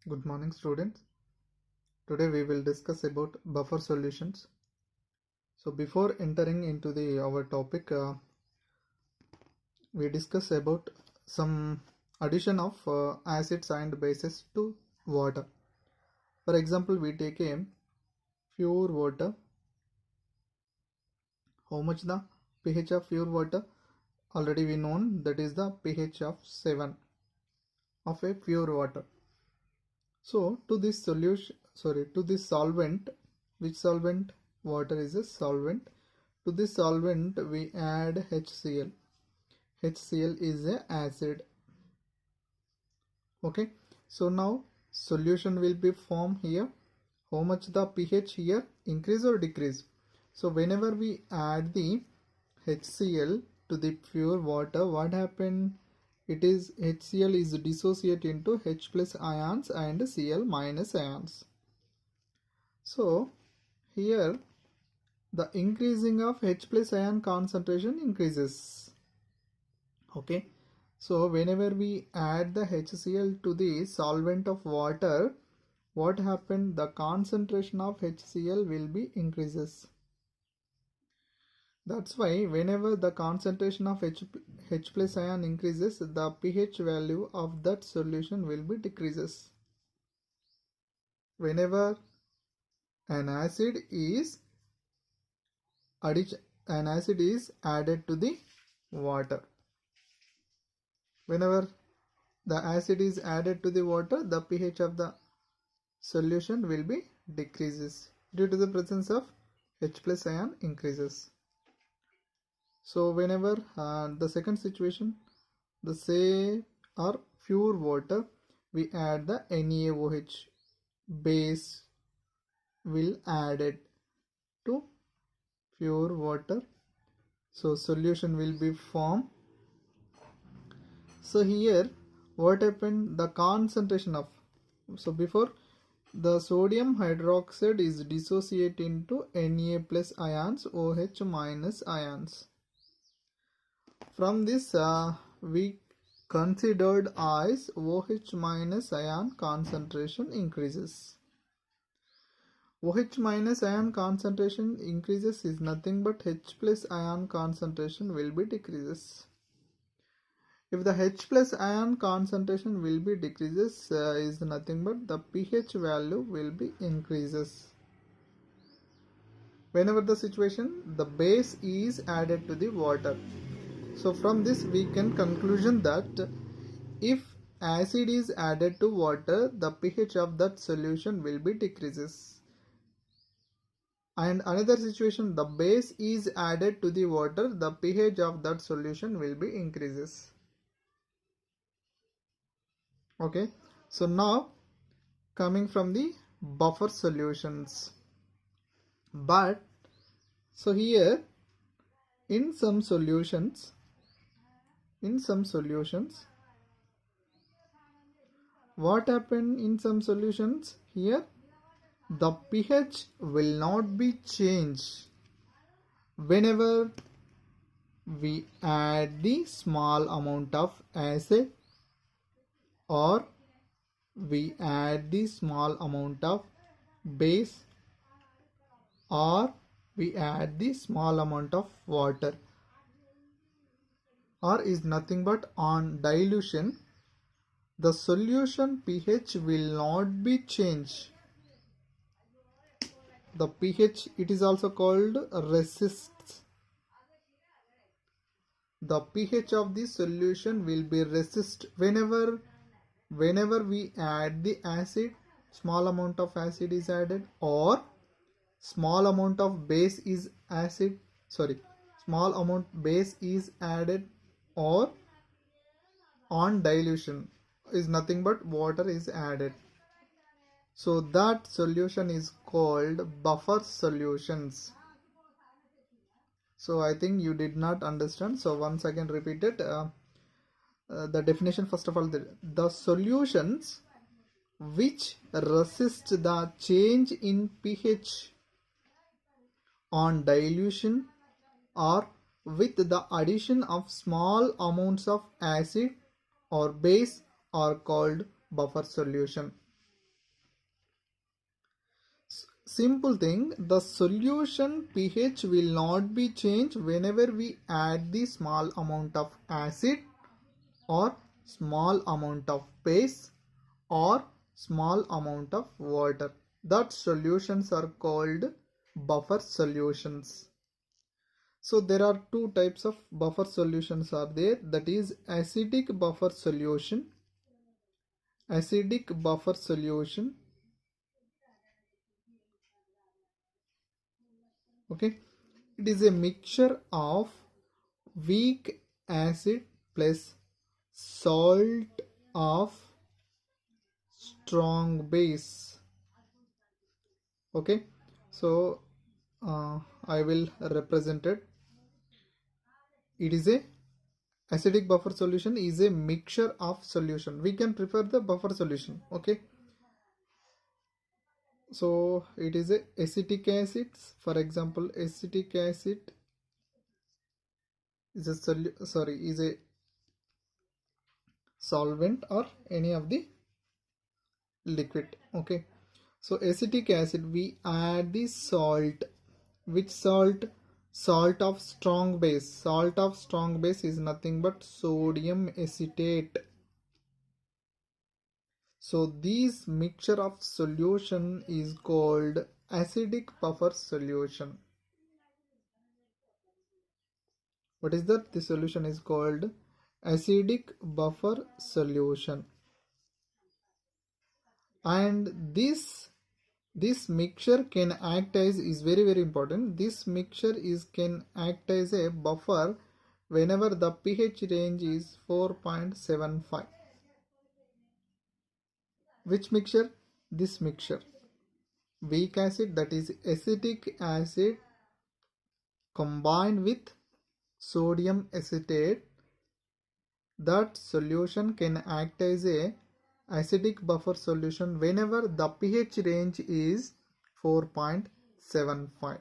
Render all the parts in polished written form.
Good morning, students. Today we will discuss about buffer solutions. So before entering into our topic, we discuss about some addition of acids and bases to water. For example, we take a pure water. How much the pH of pure water? Already we known that is the pH of 7 of a pure water. So to this solvent, which solvent? Water is a solvent. To this solvent we add HCl. HCl is a acid. Okay, so now solution will be formed here. How much the pH here? Increase or decrease? So whenever we add the HCl to the pure water, what happened? It is HCl is dissociate into H plus ions and Cl minus ions. So here the increasing of H plus ion concentration increases. Okay, so whenever we add the HCl to the solvent of water, what happened? The concentration of HCl will be increases. That's why whenever the concentration of H plus ion increases, the pH value of that solution will be decreases. Whenever an acid is added to the water, whenever the acid is added to the water, the pH of the solution will be decreases due to the presence of H plus ion increases. So whenever the second situation, the say or pure water, we add the NaOH base will added to pure water. So solution will be formed. So here what happened? The concentration of, so before the sodium hydroxide is dissociate into Na plus ions, OH minus ions. From this we considered as OH minus ion concentration increases. OH minus ion concentration increases is nothing but H plus ion concentration will be decreases. If the H plus ion concentration will be decreases, is nothing but the pH value will be increases. Whenever the situation, the base is added to the water. So from this we can conclusion that if acid is added to water, the pH of that solution will be decreases. And another situation, the base is added to the water, the pH of that solution will be increases. Okay, so now coming from the buffer solutions. But so here in some solutions, what happened in some solutions? Here the pH will not be changed whenever we add the small amount of acid or we add the small amount of base or we add the small amount of water, or is nothing but on dilution, the solution pH will not be changed. The pH, it is also called resists. The pH of the solution will be resist whenever we add the acid, small amount of acid is added, or small amount of base is added, or on dilution is nothing but water is added. So that solution is called buffer solutions. So I think you did not understand, so once again repeat it. The definition, first of all, the solutions which resist the change in pH on dilution or with the addition of small amounts of acid or base are called buffer solution. simple thing, the solution pH will not be changed whenever we add the small amount of acid or small amount of base or small amount of water. That solutions are called buffer solutions. So there are two types of buffer solutions are there, that is acidic buffer solution. Acidic buffer solution, okay, it is a mixture of weak acid plus salt of strong base. Okay, so I will represent it. It is a acidic buffer solution is a mixture of solution. We can prefer the buffer solution. Okay, so it is a acetic acids. For example, acetic acid is a is a solvent or any of the liquid. Okay, so acetic acid, we add the salt. Which salt? Salt of strong base. Salt of strong base is nothing but sodium acetate. So this mixture of solution is called acidic buffer solution. What is that? The solution is called acidic buffer solution. And this mixture can act as, is very important, this mixture is can act as a buffer whenever the pH range is 4.75. Which mixture? This mixture. Weak acid, that is acetic acid, combined with sodium acetate, that solution can act as a acidic buffer solution whenever the pH range is 4.75.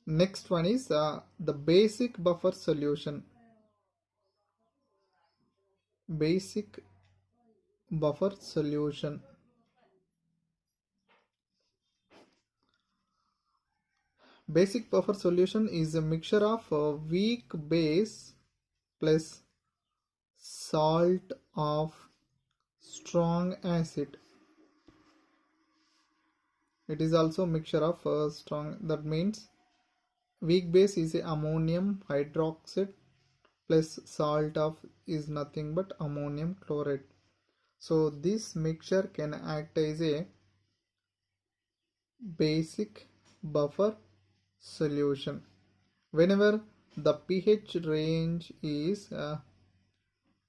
Next one is the basic buffer solution. Basic buffer solution. Basic buffer solution is a mixture of weak base plus salt of strong acid. It is also a mixture of strong, that means weak base is a ammonium hydroxide plus salt of is nothing but ammonium chloride. So this mixture can act as a basic buffer solution whenever the pH range is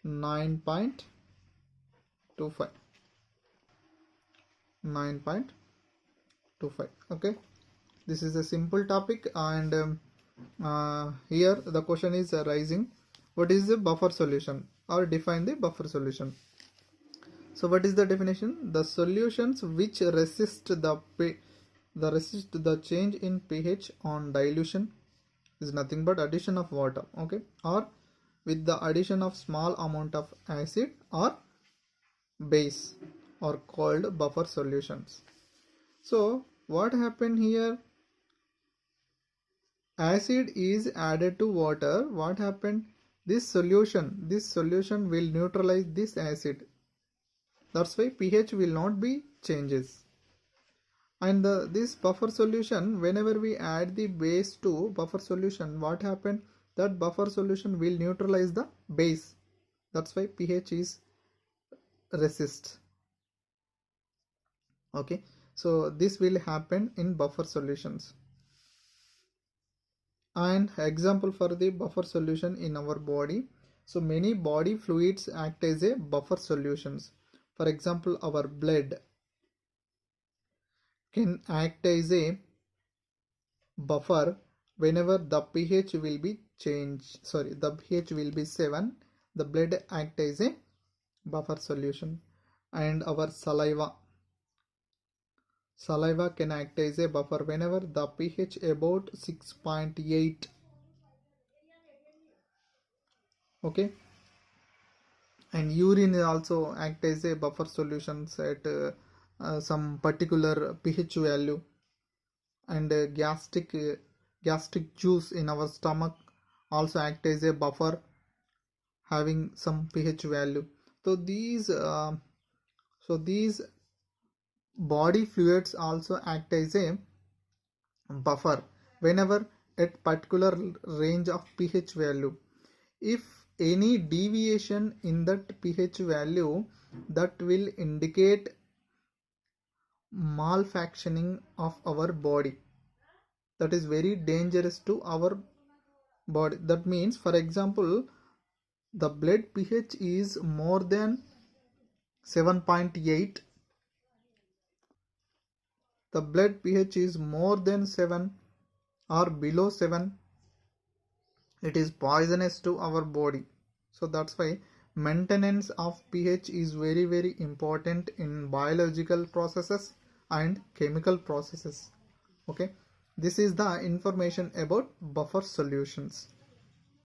9.25. 9.25. Okay, this is a simple topic, and here the question is arising, what is the buffer solution, or define the buffer solution. So what is the definition? The solutions which resist the change in pH on dilution is nothing but addition of water, okay, or with the addition of small amount of acid or base, are called buffer solutions. So what happened here? Acid is added to water. What happened? This solution will neutralize this acid. That's why pH will not be changes. And this buffer solution, whenever we add the base to buffer solution, what happened? That buffer solution will neutralize the base. That's why pH is resist. Okay, so this will happen in buffer solutions. And example for the buffer solution in our body. So many body fluids act as a buffer solutions. For example, our blood can act as a buffer whenever the pH will be changed. The pH will be 7. The blood act as a buffer solution. And our saliva can act as a buffer whenever the pH about 6.8. Okay, and urine also act as a buffer solutions at some particular pH value, and gastric juice in our stomach also act as a buffer having some pH value. So these body fluids also act as a buffer whenever at particular range of pH value. If any deviation in that pH value, that will indicate malfunctioning of our body, that is very dangerous to our body. That means, for example, the blood pH is more than 7.8, the blood pH is more than 7 or below 7, it is poisonous to our body. So that's why maintenance of pH is very important in biological processes and chemical processes. Okay, this is the information about buffer solutions.